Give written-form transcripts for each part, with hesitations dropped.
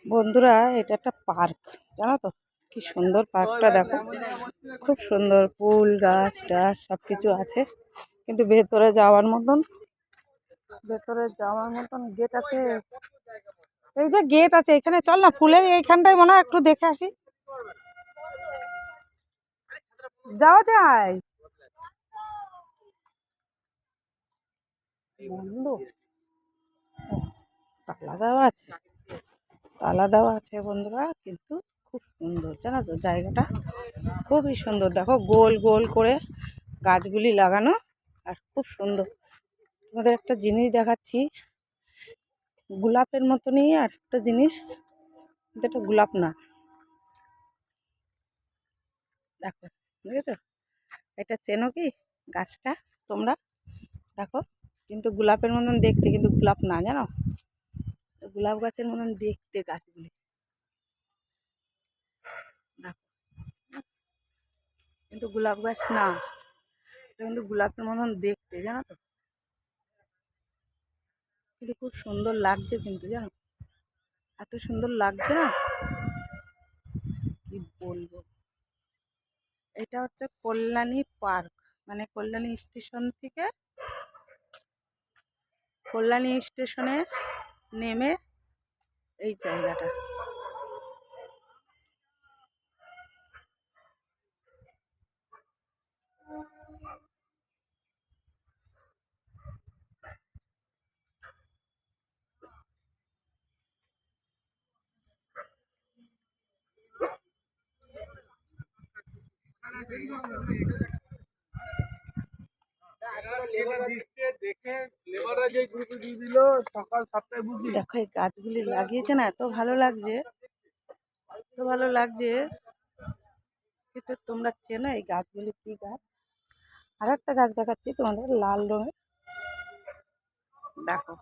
বন্ধুরা, এটা একটা পার্ক, জানো তো? কি সুন্দর পার্কটা, দেখো খুব সুন্দর, ফুল গাছ টাছ সব কিছু আছে। কিন্তু ভেতরে যাওয়ার মতন গেট আছে। এই যে গেট আছে এখানে, চল না ফুলের এইখানটায় মনে হয় একটু দেখে আসি। যাওয়া যায়? বন্ধ? তালা দেওয়া আছে, তালা দেওয়া আছে বন্ধুরা। কিন্তু খুব সুন্দর, জানো তো জায়গাটা খুবই সুন্দর। দেখো গোল গোল করে গাছগুলি লাগানো, আর খুব সুন্দর। তোমাদের একটা জিনিস দেখাচ্ছি, গোলাপের মতনই আর একটা জিনিস, কিন্তু এটা গোলাপ না। দেখো, বুঝেছো? এটা চেনো কি গাছটা তোমরা? দেখো, কিন্তু গোলাপের মতন দেখতে, কিন্তু গোলাপ না, জানো? গোলাপ গাছের মতন দেখতে গাছগুলি, দেখো, কিন্তু গোলাপ গাছ না। এটা কিন্তু গোলাপের মতন দেখতে, জানো তো? কিন্তু খুব সুন্দর লাগছে, কিন্তু জানো এত সুন্দর লাগছে না, কি বলবো। এটা হচ্ছে কল্যাণী পার্ক, মানে কল্যাণী স্টেশনে নেমে এই জায়গাটা। দেখো এই গাছগুলি লাগিয়েছে না, এত ভালো লাগছে, এত ভালো লাগছে। কিন্তু তোমরা চেনো এই গাছগুলি কি গাছ? আর একটা গাছ দেখাচ্ছি তোমাদের, লাল রঙের, দেখো।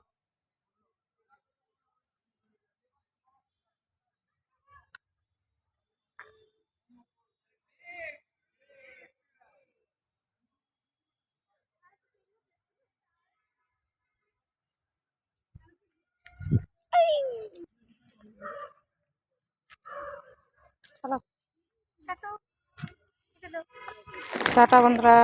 টাটা বন্ধুরা।